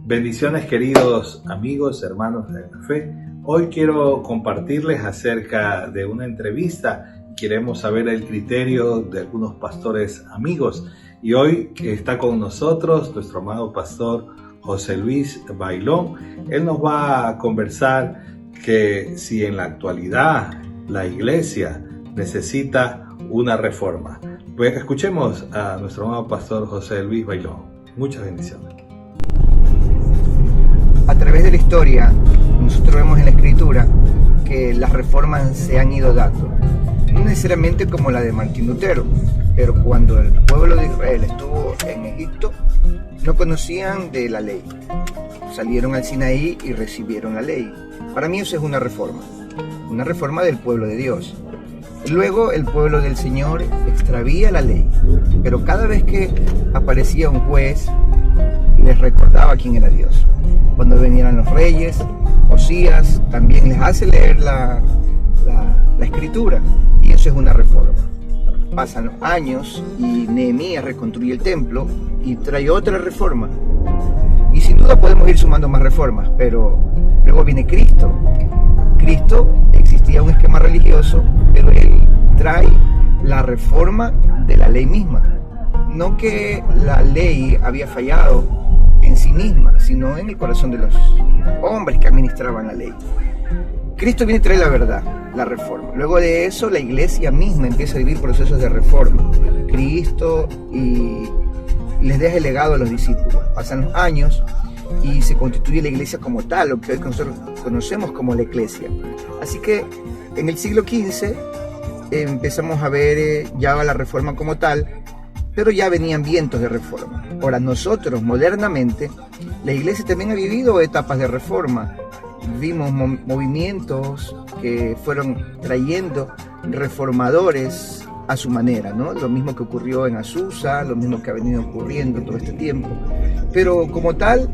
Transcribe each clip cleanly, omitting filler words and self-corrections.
Bendiciones, queridos amigos, hermanos de la fe. Hoy quiero compartirles acerca de una entrevista. Queremos saber el criterio de algunos pastores amigos. Y hoy está con nosotros nuestro amado pastor José Luis Bailón. Él nos va a conversar que si en la actualidad la iglesia necesita una reforma. Pues escuchemos a nuestro amado pastor José Luis Bailón. Muchas bendiciones. A través de la historia, nosotros vemos en la Escritura que las reformas se han ido dando. No necesariamente como la de Martín Lutero, pero cuando el pueblo de Israel estuvo en Egipto, no conocían de la ley. Salieron al Sinaí y recibieron la ley. Para mí eso es una reforma del pueblo de Dios. Luego el pueblo del Señor extravía la ley, pero cada vez que aparecía un juez, les recordaba quién era Dios. Cuando venían los reyes, Osías también les hace leer la Escritura, y eso es una reforma. Pasan los años y Nehemías reconstruye el templo y trae otra reforma. Y sin duda podemos ir sumando más reformas, pero luego viene Cristo. Cristo, existía un esquema religioso, pero Él trae la reforma de la ley misma. No que la ley había fallado en sí misma, sino en el corazón de los hombres que administraban la ley. Cristo viene a traer la verdad, la reforma. Luego de eso, la iglesia misma empieza a vivir procesos de reforma. Cristo y les deja el legado a los discípulos. Pasan los años y se constituye la iglesia como tal, lo que hoy nosotros conocemos como la iglesia. Así que en el siglo XV empezamos a ver ya la reforma como tal, pero ya venían vientos de reforma. Ahora nosotros, modernamente, la iglesia también ha vivido etapas de reforma. Vimos movimientos que fueron trayendo reformadores a su manera, ¿no? Lo mismo que ocurrió en Azusa, lo mismo que ha venido ocurriendo todo este tiempo. Pero como tal,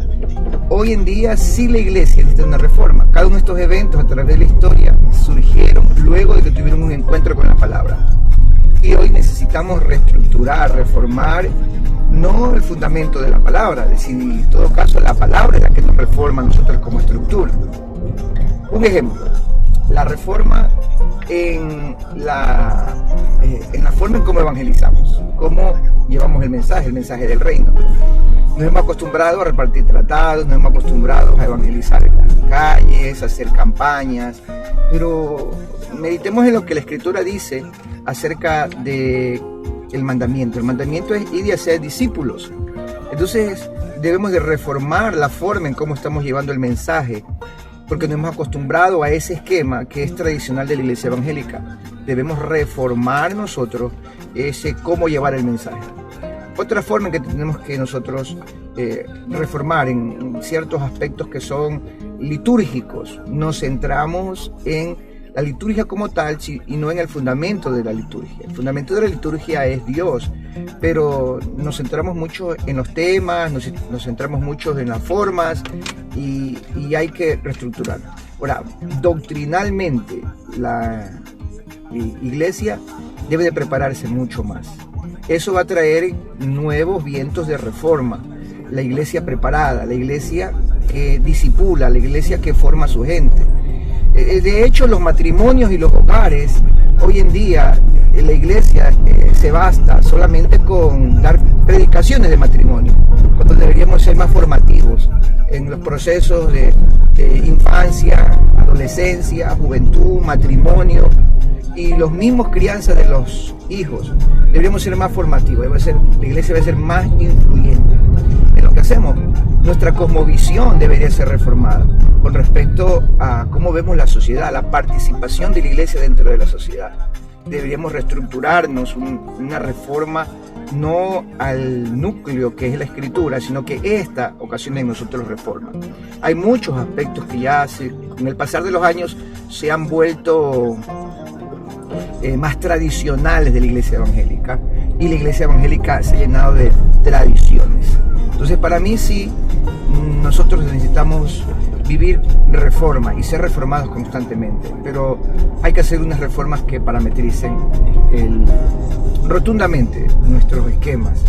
hoy en día sí la iglesia necesita una reforma. Cada uno de estos eventos a través de la historia surgieron luego de que tuvieron un encuentro con la palabra. Y hoy necesitamos reestructurar, reformar, no el fundamento de la palabra, es decir, en todo caso la palabra es la que nos reforma a nosotros como estructura. Un ejemplo, la reforma en la forma en cómo evangelizamos, cómo llevamos el mensaje del reino. Nos hemos acostumbrado a repartir tratados, nos hemos acostumbrado a evangelizar en las calles, a hacer campañas, pero meditemos en lo que la Escritura dice acerca de el mandamiento. El mandamiento es ir y hacer discípulos. Entonces debemos de reformar la forma en cómo estamos llevando el mensaje, porque nos hemos acostumbrado a ese esquema que es tradicional de la iglesia evangélica. Debemos reformar nosotros ese cómo llevar el mensaje. Otra forma en que tenemos que nosotros reformar en ciertos aspectos que son litúrgicos. Nos centramos en la liturgia como tal y no en el fundamento de la liturgia. El fundamento de la liturgia es Dios, pero nos centramos mucho en los temas, nos centramos mucho en las formas y hay que reestructurar. Ahora, doctrinalmente la iglesia debe de prepararse mucho más. Eso va a traer nuevos vientos de reforma. La iglesia preparada, la iglesia que discipula, la iglesia que forma a su gente. De hecho, los matrimonios y los hogares, hoy en día, en la iglesia se basta solamente con dar predicaciones de matrimonio, cuando deberíamos ser más formativos en los procesos de infancia, adolescencia, juventud, matrimonio y los mismos crianzas de los hijos. Deberíamos ser más formativos, la iglesia debe ser más influyente en lo que hacemos. Nuestra cosmovisión debería ser reformada con respecto a cómo vemos la sociedad, la participación de la iglesia dentro de la sociedad. Deberíamos reestructurarnos, una reforma no al núcleo que es la Escritura, sino que esta ocasiona en nosotros reforma. Hay muchos aspectos que ya con el pasar de los años se han vuelto más tradicionales de la iglesia evangélica, y la iglesia evangélica se ha llenado de tradiciones. Entonces, para mí sí, nosotros necesitamos vivir reforma y ser reformados constantemente, pero hay que hacer unas reformas que parametricen rotundamente nuestros esquemas,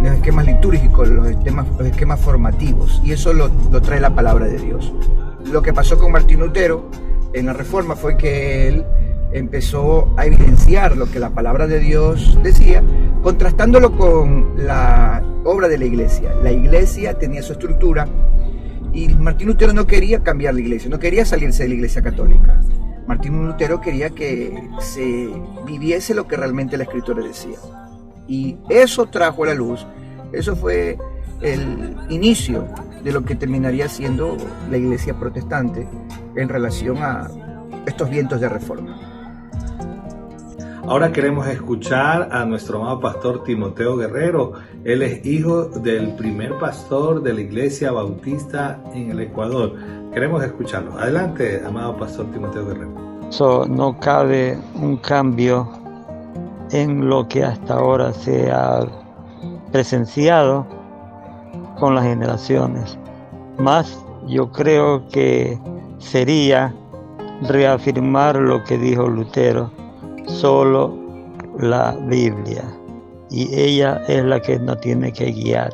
los esquemas litúrgicos, los esquemas formativos, y eso lo trae la palabra de Dios. Lo que pasó con Martín Lutero en la Reforma fue que él empezó a evidenciar lo que la palabra de Dios decía, contrastándolo con la obra de la Iglesia. La Iglesia tenía su estructura y Martín Lutero no quería cambiar la Iglesia, no quería salirse de la Iglesia católica. Martín Lutero quería que se viviese lo que realmente la Escritura decía. Y eso trajo a la luz, eso fue el inicio de lo que terminaría siendo la Iglesia protestante en relación a estos vientos de reforma. Ahora queremos escuchar a nuestro amado pastor Timoteo Guerrero. Él es hijo del primer pastor de la Iglesia Bautista en el Ecuador. Queremos escucharlo. Adelante, amado pastor Timoteo Guerrero. No cabe un cambio en lo que hasta ahora se ha presenciado con las generaciones. Más yo creo que sería reafirmar lo que dijo Lutero: solo la Biblia, y ella es la que nos tiene que guiar.